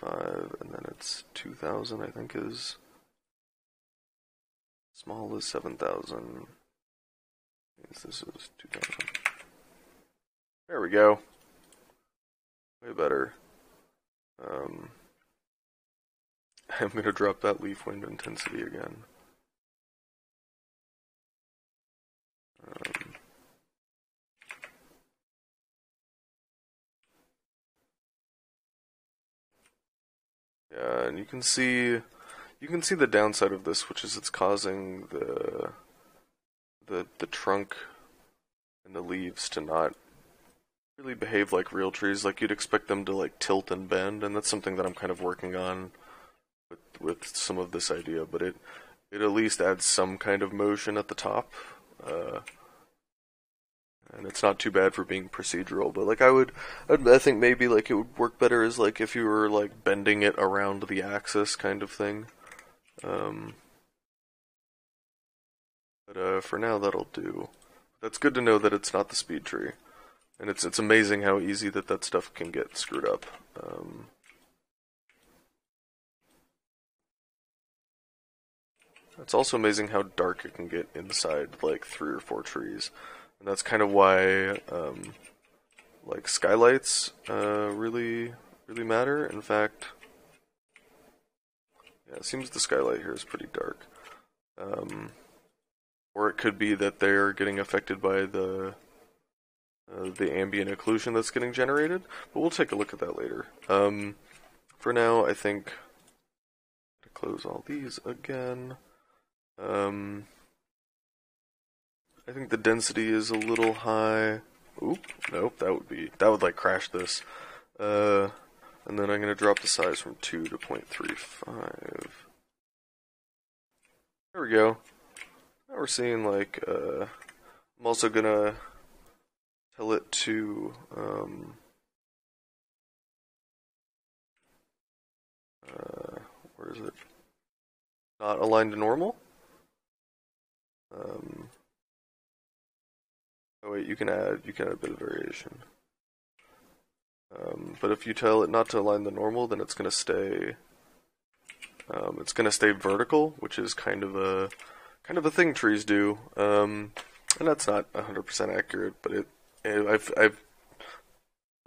0.5, and then it's 2,000, I think is small is 7,000. This is 2,000. There we go. Way better. I'm going to drop that leaf wind intensity again. Yeah, and you can see the downside of this, which is it's causing the trunk and the leaves to not really behave like real trees. Like you'd expect them to like tilt and bend, and that's something that I'm kind of working on with some of this idea, but it at least adds some kind of motion at the top. And it's not too bad for being procedural, but like I think maybe like it would work better as like if you were like bending it around the axis kind of thing. But for now that'll do. That's good to know that it's not the speed tree, and it's amazing how easy that stuff can get screwed up. It's also amazing how dark it can get inside like 3 or 4 trees. And that's kind of why, like, skylights really matter. In fact, yeah, it seems the skylight here is pretty dark. Or it could be that they're getting affected by the ambient occlusion that's getting generated. But we'll take a look at that later. For now, I think to close all these again. I think the density is a little high. Oop, nope, that would like crash this. And then I'm gonna drop the size from 2 to 0.35. There we go. Now we're seeing like, I'm also gonna tell it to, where is it? Not aligned to normal? Oh wait, you can add a bit of variation. But if you tell it not to align the normal, then it's gonna stay vertical, which is kind of a thing trees do. And that's not 100% accurate, but I've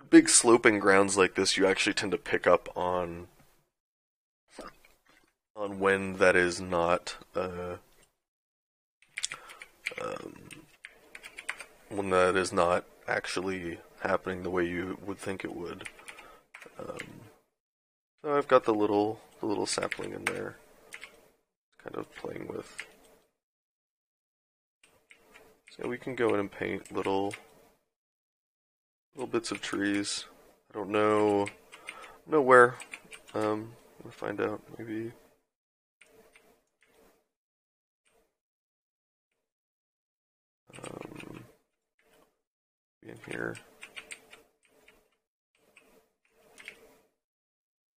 big sloping grounds like this, you actually tend to pick up on when that is not when that is not actually happening the way you would think it would. So I've got the little sapling in there, kind of playing with. So we can go in and paint little bits of trees. I don't know where. We'll find out maybe. In here.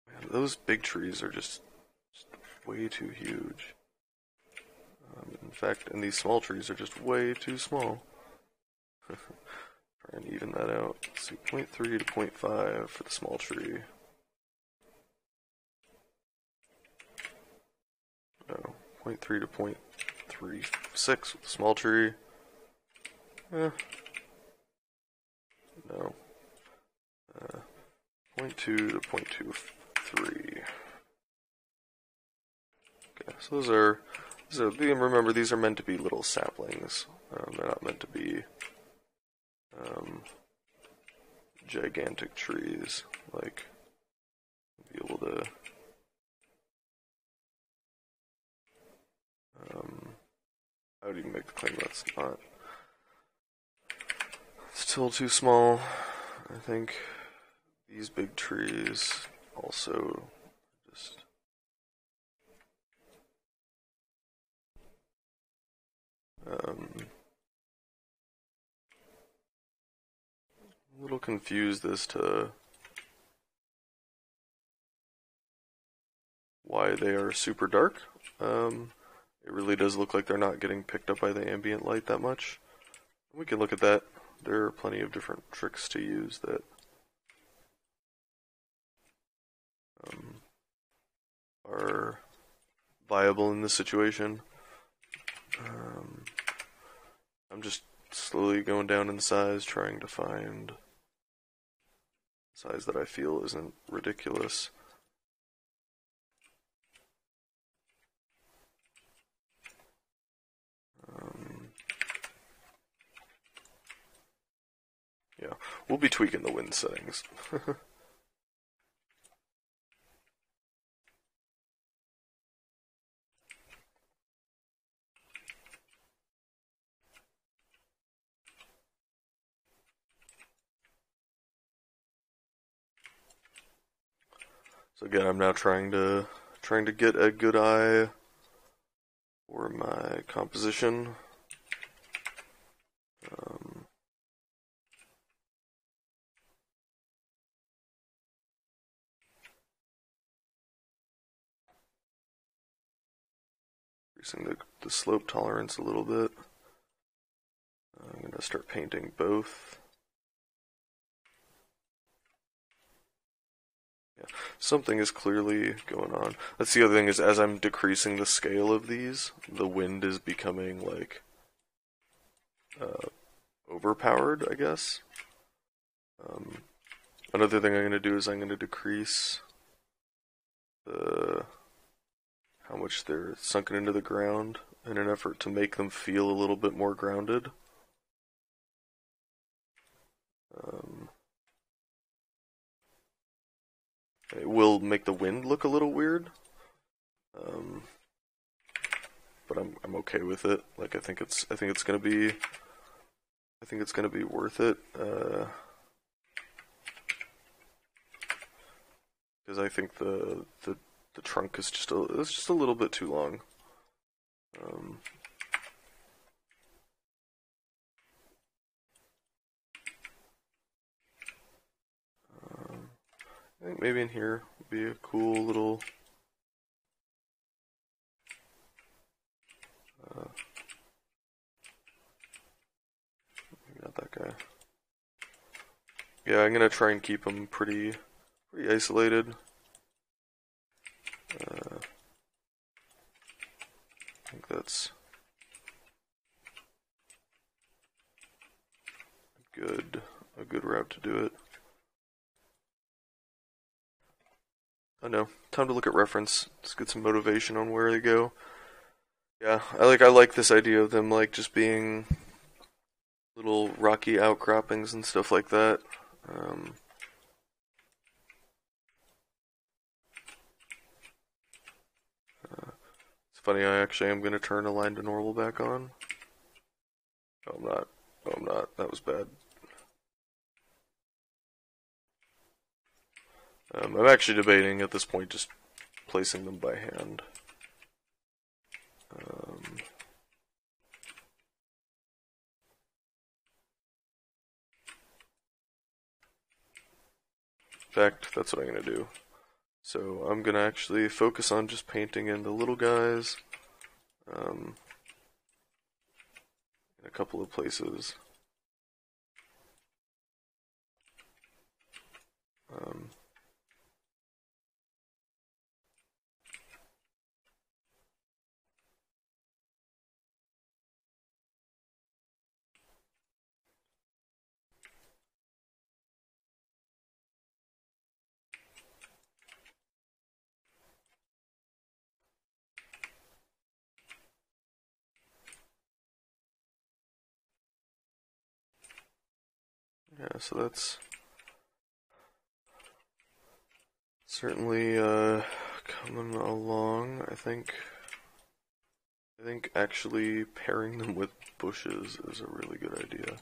Man, those big trees are just way too huge. In fact, and these small trees are just way too small. Try and even that out. Let's see, 0.3 to 0.5 for the small tree. No, 0.3 to 0.36 with the small tree. No. 0.2 to 0.23. Okay, so those are, remember, these are meant to be little saplings. They're not meant to be gigantic trees. Like, be able to I would even make the claim that's not. Still too small. I think these big trees also just a little confused as to why they are super dark. It really does look like they're not getting picked up by the ambient light that much. We can look at that. There are plenty of different tricks to use that are viable in this situation. I'm just slowly going down in size, trying to find a size that I feel isn't ridiculous. Yeah, we'll be tweaking the wind settings. So again, I'm now trying to get a good eye for my composition. Increasing the slope tolerance a little bit. I'm going to start painting both. Yeah, something is clearly going on. That's the other thing, is as I'm decreasing the scale of these, the wind is becoming like overpowered, I guess. Another thing I'm going to do is I'm going to decrease how much they're sunken into the ground in an effort to make them feel a little bit more grounded. It will make the wind look a little weird, but I'm okay with it. Like I think it's gonna be worth it. Because I think the trunk is just a little bit too long. I think maybe in here would be a cool little not that guy. Yeah, I'm gonna try and keep him pretty isolated. I think that's a good route to do it. I know. Time to look at reference. Let's get some motivation on where they go. Yeah, I like this idea of them like just being little rocky outcroppings and stuff like that. It's funny, I actually am going to turn align to normal back on. Oh, I'm not. Oh, I'm not. That was bad. I'm actually debating at this point just placing them by hand. In fact, that's what I'm going to do. So I'm going to actually focus on just painting in the little guys in a couple of places. Yeah, so that's certainly coming along. I think actually pairing them with bushes is a really good idea.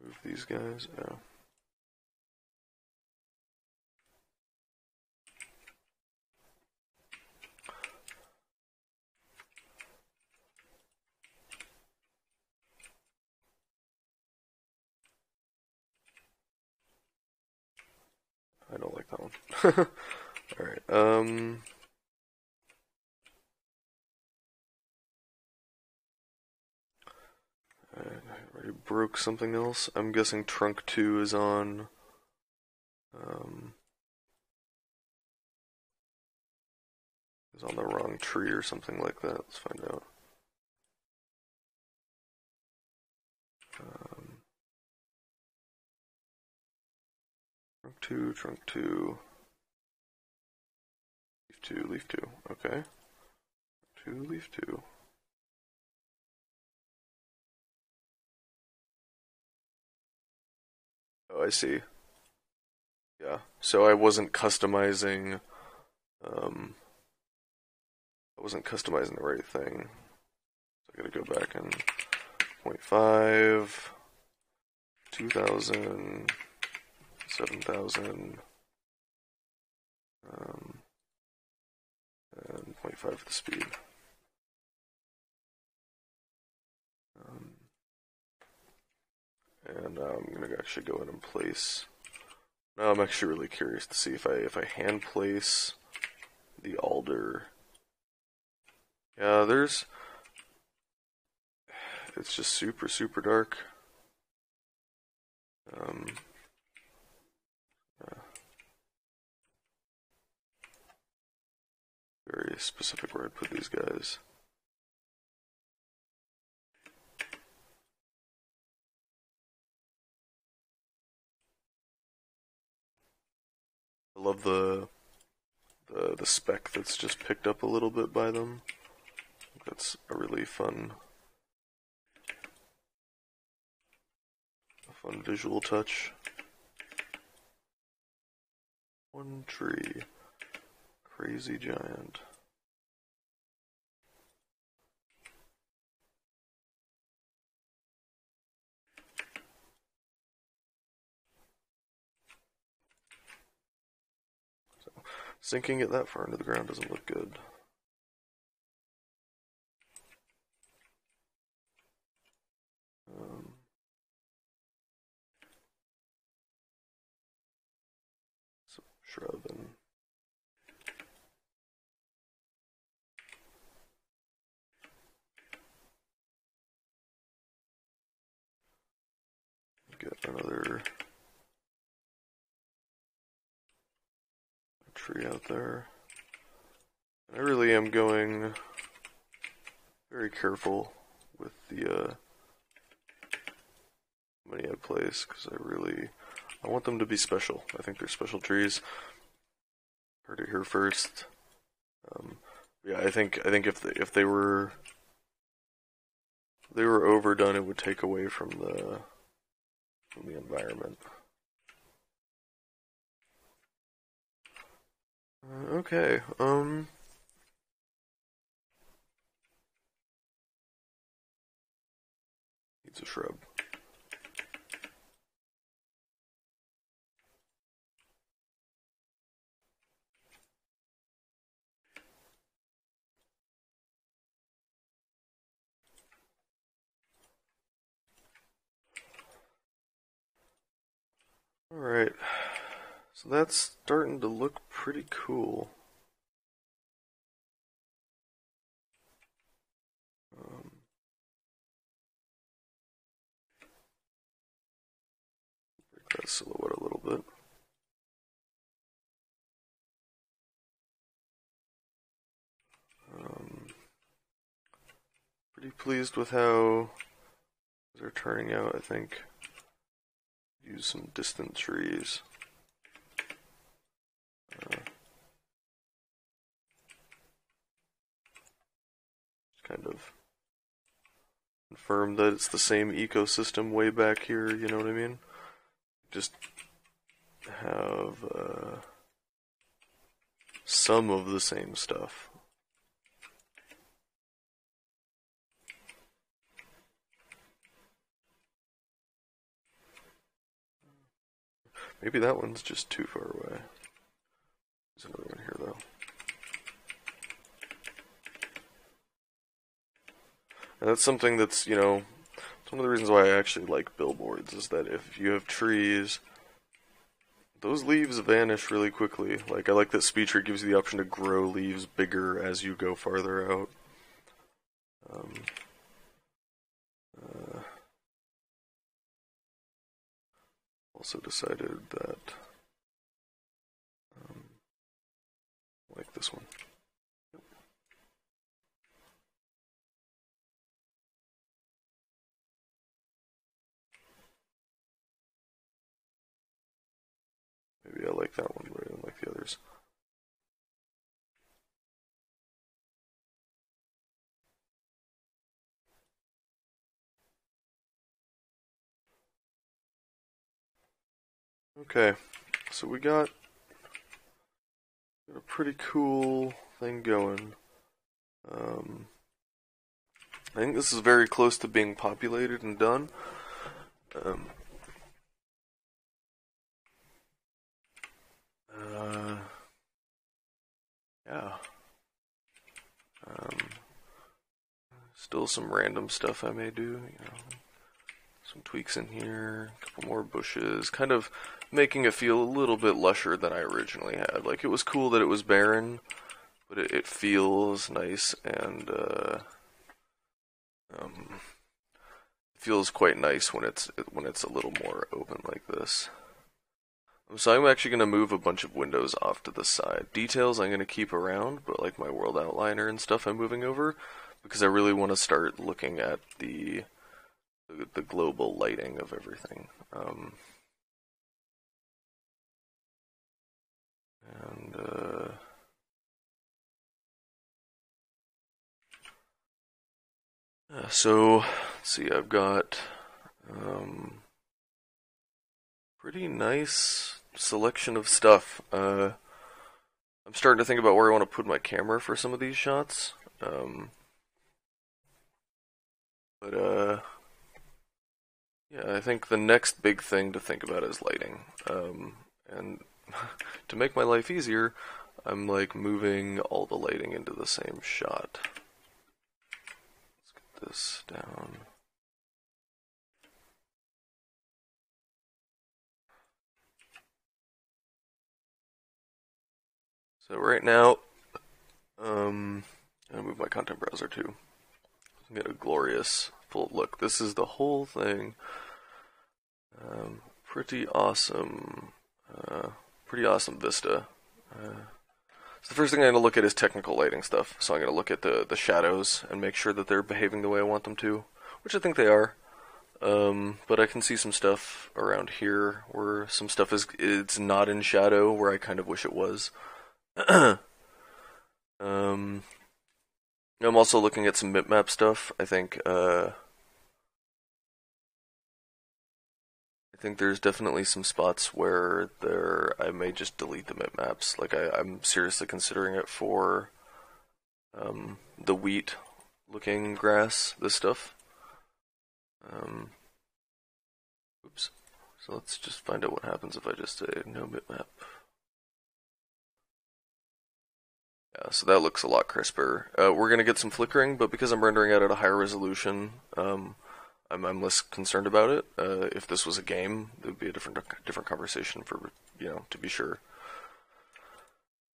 Move these guys. Yeah. I don't like that one. Alright, I broke something else. I'm guessing trunk 2 is on. Is on the wrong tree or something like that. Let's find out. Trunk 2. Leaf 2. Okay. 2, leaf 2. Oh, I see. Yeah. So I wasn't customizing. I wasn't customizing the right thing. So I gotta go back and 0.5, 2,000, 7,000, and 0.5 for the speed. And I'm gonna actually go in and place. Now I'm actually really curious to see if I hand place the alder. Yeah, it's just super dark. Very specific where I put these guys. I love the spec that's just picked up a little bit by them. That's a really fun visual touch. One tree. Crazy giant. So, sinking it that far into the ground doesn't look good. Some shrub and get another tree out there. And I really am going very careful with the money I place, because I want them to be special. I think they're special trees. Heard it here first. Yeah, I think if they were overdone, it would take away from the environment. Okay. Needs a shrub. Alright, so that's starting to look pretty cool. Break that silhouette a little bit. Pretty pleased with how they're turning out, I think. Use some distant trees. Kind of confirm that it's the same ecosystem way back here, you know what I mean? Just have some of the same stuff. Maybe that one's just too far away. There's another one here, though. And that's something that's, you know, it's one of the reasons why I actually like billboards, is that if you have trees, those leaves vanish really quickly. Like, I like that Speed Tree gives you the option to grow leaves bigger as you go farther out. also decided that like this one. Maybe I like that one better than like the others. Okay, so we got a pretty cool thing going. I think this is very close to being populated and done. Yeah. Still some random stuff I may do, you know. Some tweaks in here, a couple more bushes, kind of making it feel a little bit lusher than I originally had. Like, it was cool that it was barren, but it feels nice, and feels quite nice when it's a little more open like this. So I'm actually going to move a bunch of windows off to the side. Details I'm going to keep around, but like my world outliner and stuff I'm moving over, because I really want to start looking at the global lighting of everything. So, let's see, I've got pretty nice selection of stuff. I'm starting to think about where I want to put my camera for some of these shots. Yeah, I think the next big thing to think about is lighting. And to make my life easier, I'm like moving all the lighting into the same shot. Let's get this down. So right now, I'll move my content browser too. Get a glorious full look. This is the whole thing. Pretty awesome vista. So the first thing I'm going to look at is technical lighting stuff. So I'm going to look at the shadows and make sure that they're behaving the way I want them to, which I think they are. But I can see some stuff around here where some stuff it's not in shadow, where I kind of wish it was. I'm also looking at some bitmap stuff. I think there's definitely some spots where I may just delete the bitmaps. Like I'm seriously considering it for the wheat looking grass, this stuff. Oops. So let's just find out what happens if I just say no bitmap. Yeah, so that looks a lot crisper. We're going to get some flickering, but because I'm rendering it at a higher resolution, I'm less concerned about it. If this was a game, it would be a different conversation for, to be sure.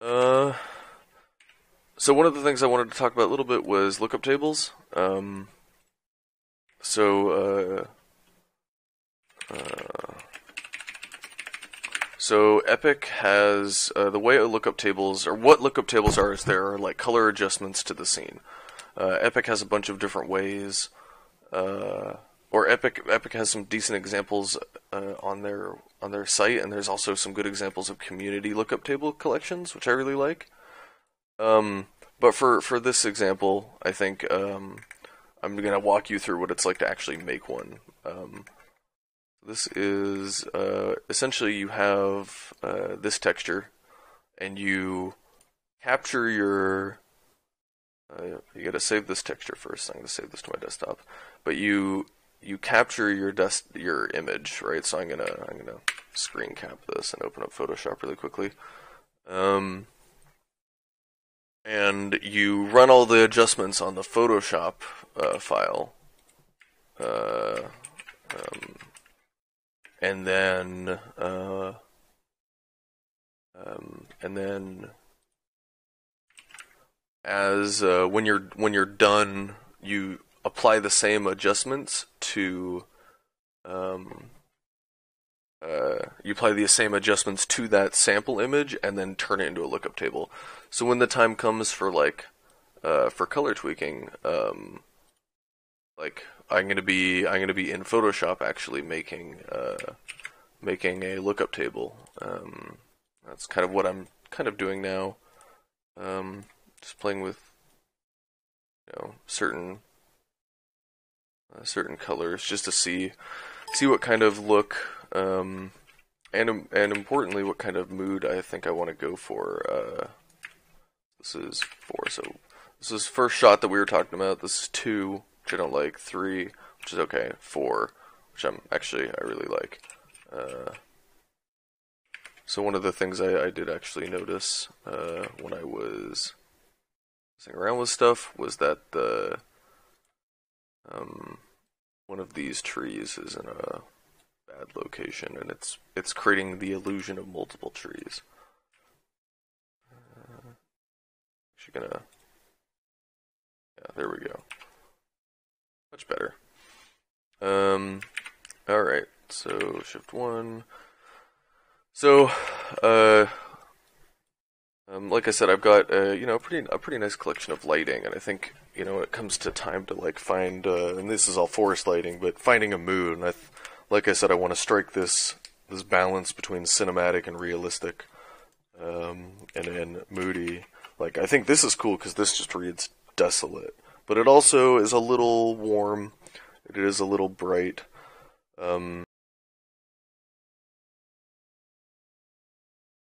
So one of the things I wanted to talk about a little bit was lookup tables. So Epic has the way lookup tables, or what lookup tables are, is there are like color adjustments to the scene. Epic has a bunch of different ways, or Epic has some decent examples on their site, and there's also some good examples of community lookup table collections, which I really like. But for this example, I think I'm going to walk you through what it's like to actually make one. This is essentially you have this texture, and you capture your. You got to save this texture first. I'm going to save this to my desktop, but you capture your image, right? So I'm gonna screen cap this and open up Photoshop really quickly, and you run all the adjustments on the Photoshop file. And then as when you're done, you apply the same adjustments to you apply the same adjustments to that sample image and then turn it into a lookup table. So when the time comes for like for color tweaking, like I'm gonna be in Photoshop actually making a lookup table. That's kind of what I'm kind of doing now. Just playing with certain colors just to see what kind of look and importantly what kind of mood I think I want to go for. This is 4, so this is first shot that we were talking about. This is 2, which I don't like. 3, which is okay. 4, which I really like. So one of the things I did actually notice when I was messing around with stuff was that the one of these trees is in a bad location, and it's creating the illusion of multiple trees. Actually gonna, yeah, there we go. Much better. All right. So Shift 1. So, like I said, I've got a pretty nice collection of lighting, and I think it comes to time to like find, and this is all forest lighting, but finding a mood. And like I said, I want to strike this balance between cinematic and realistic, and moody. Like I think this is cool because this just reads desolate, but it also is a little warm. It is a little bright.